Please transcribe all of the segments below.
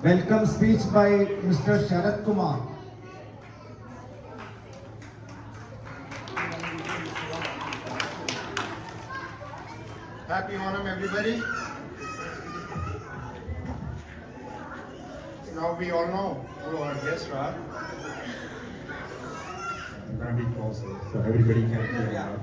Welcome speech by Mr. Sharat Kumar. Happy Onam, everybody. Now we all know who our guests are. I'm gonna be closer so everybody can hear now.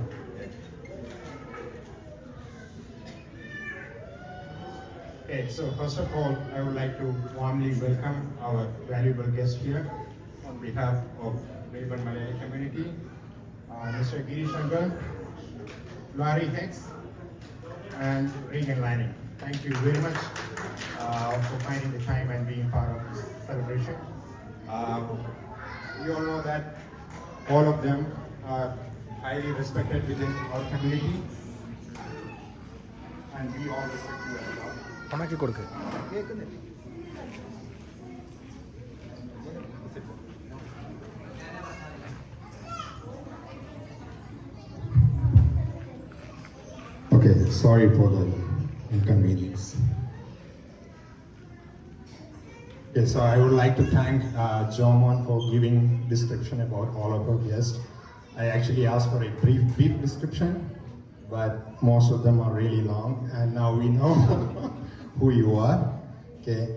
Okay, so first of all, I would like to warmly welcome our valuable guest here on behalf of Weyburn Malayali community, Mr. Giri Shankar, Larry Hicks, and Regan Lanning. Thank you very much for finding the time and being part of this celebration. We all know that all of them are highly respected within our community, and we all respect you as well. Okay, sorry for the inconvenience. Okay, so I would like to thank Jomon for giving description about all of our guests. I actually asked for a brief description, but most of them are really long, and now we know who you are. Okay.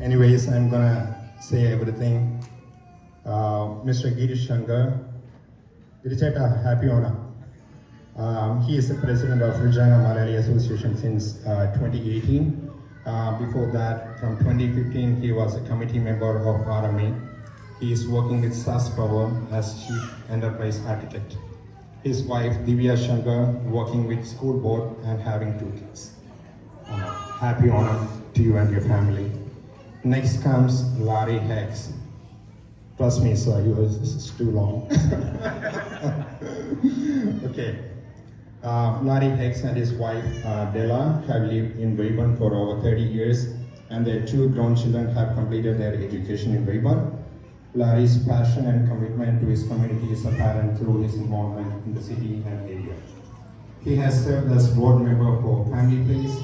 Anyways, I'm gonna say everything. Mr. Girish Shankar, Giricheta, happy Onam. He is the president of Regina Malayali Association since 2018. Before that, from 2015, he was a committee member of RMA. He is working with SAS Power as chief enterprise architect. His wife Divya Shankar working with school board and having 2 kids. Happy Onam to you and your family. Next comes Larry Hicks. Trust me, sir, this is too long. Okay. Larry Hicks and his wife Della have lived in Weyburn for over 30 years, and their 2 grown children have completed their education in Weyburn. Larry's passion and commitment to his community is apparent through his involvement in the city and area. He has served as board member for Family Place,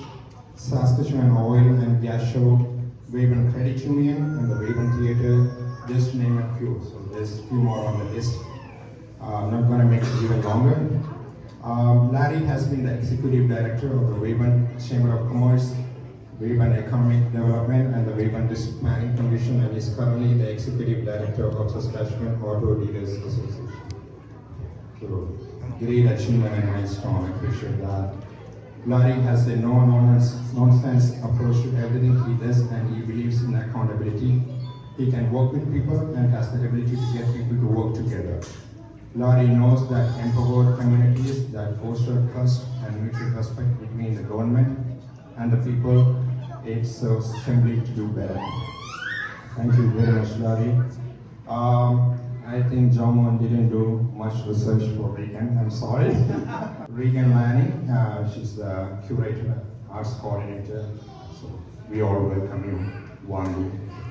Saskatchewan Oil and Gas Show, Weyburn Credit Union, and the Weyburn Theatre, just to name a few. So there's a few more on the list. I'm not going to make it even longer. Larry has been the executive director of the Weyburn Chamber of Commerce, Weyburn Economic Development, and the Weyburn District Planning Commission, and is currently the executive director of Saskatchewan Auto Dealers Association. So, great achievement and milestone. I appreciate that. Larry has a no-nonsense approach to everything he does, and he believes in accountability. He can work with people and has the ability to get people to work together. Larry knows that empowered communities that foster trust and mutual respect between the government and the people, it serves simply to do better. Thank you very much, Larry. I think Jomon didn't do much research for Regan, I'm sorry. Regan Lanning, she's the curator, arts coordinator, so we all welcome you warmly.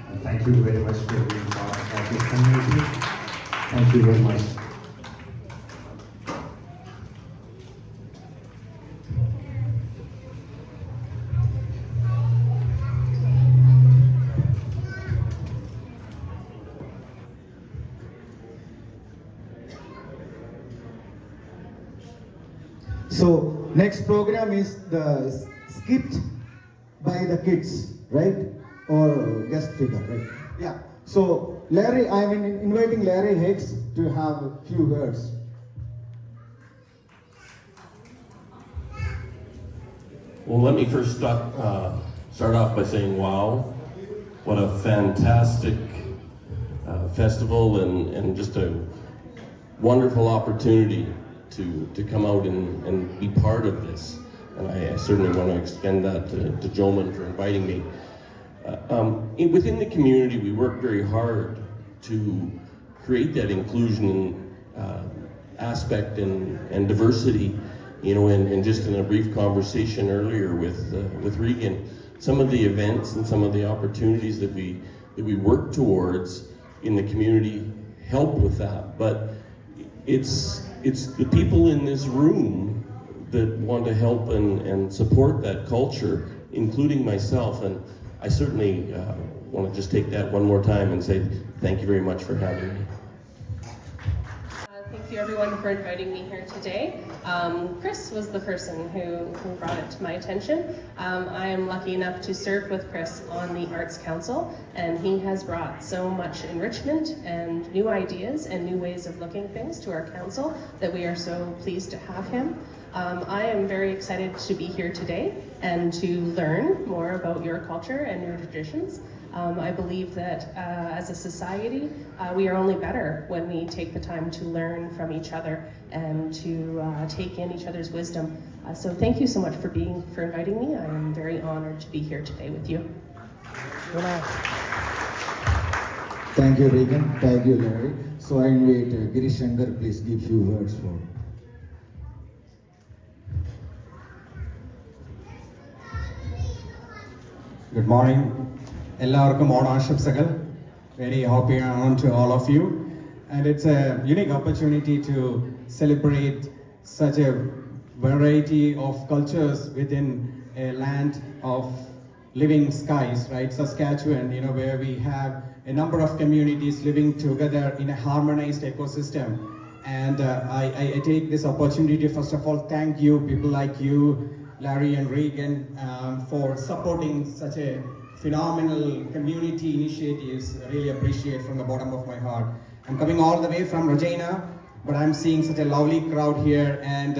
And thank you very much for being part of this community. Thank you very much. So next program is the skit by the kids, right? Or guest speaker, right? Yeah. So Larry, I'm inviting Larry Hicks to have a few words. Well, let me first start off by saying, wow, what a fantastic festival and just a wonderful opportunity to come out and be part of this. And I certainly want to extend that to Joman for inviting me. Within the community, we work very hard to create that inclusion aspect and diversity, you know, and just in a brief conversation earlier with Regan, some of the events and some of the opportunities that we work towards in the community help with that. But it's the people in this room that want to help and support that culture, including myself. And I certainly want to just take that one more time and say thank you very much for having me. Thank you everyone for inviting me here today. Chris was the person who brought it to my attention. I am lucky enough to serve with Chris on the Arts Council, and he has brought so much enrichment and new ideas and new ways of looking things to our council that we are so pleased to have him. I am very excited to be here today and to learn more about your culture and your traditions. I believe that as a society, we are only better when we take the time to learn from each other and to take in each other's wisdom. So thank you so much for inviting me. I am very honored to be here today with you. Thank you, Regan. Thank you, Larry. So I invite Girish Shankar, please give few words for. Good morning. എല്ലാവർക്കും ഓണാശംസകൾ. Very happy on to all of you. And it's a unique opportunity to celebrate such a variety of cultures within a land of living skies, right? Saskatchewan, where we have a number of communities living together in a harmonized ecosystem. And I take this opportunity to first of all thank you, people like you, Larry and Regan, for supporting such a phenomenal community initiatives. I really appreciate from the bottom of my heart. I'm coming all the way from Regina, but I'm seeing such a lovely crowd here, and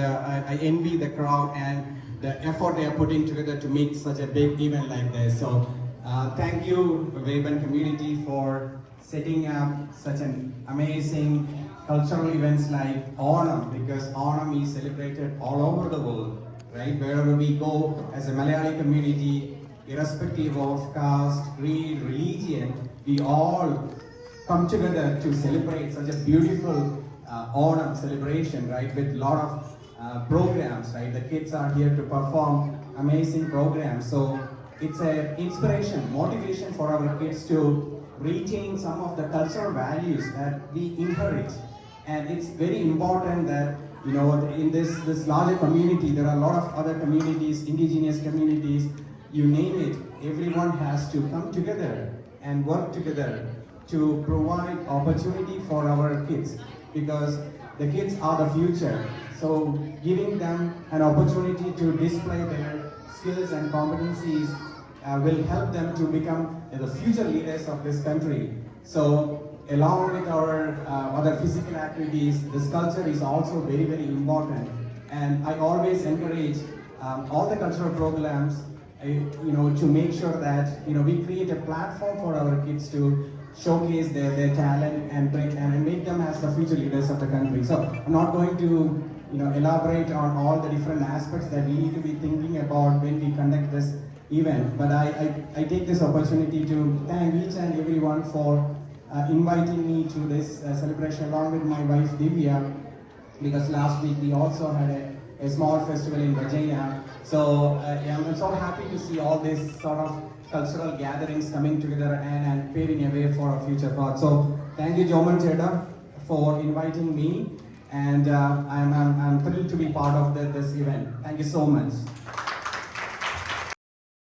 I envy the crowd and the effort they are putting together to make such a big event like this. So thank you, Weyburn community, for setting up such an amazing cultural events like Onam, because Onam is celebrated all over the world, right? Wherever we go as a Malayali community, irrespective of caste, creed, religion, we all come together to celebrate such a beautiful Onam celebration, right? With a lot of programs, right? The kids are here to perform amazing programs. So it's an inspiration, motivation for our kids to retain some of the cultural values that we inherit. And it's very important that, in this larger community, there are a lot of other communities, indigenous communities, you name it, everyone has to come together and work together to provide opportunity for our kids, because the kids are the future. So giving them an opportunity to display their skills and competencies will help them to become the future leaders of this country. So along with our other physical activities, this culture is also very, very important. And I always encourage all the cultural programs to make sure that we create a platform for our kids to showcase their talent and make them as the future leaders of the country. So I'm not going to elaborate on all the different aspects that we need to be thinking about when we conduct this event, but I take this opportunity to thank each and everyone for inviting me to this celebration along with my wife Divya, because last week we also had a small festival in Regina. So I'm so happy to see all these sort of cultural gatherings coming together and paving a way for our future path. So thank you, Joman Cheda, for inviting me, and I'm thrilled to be part of this event. Thank you so much.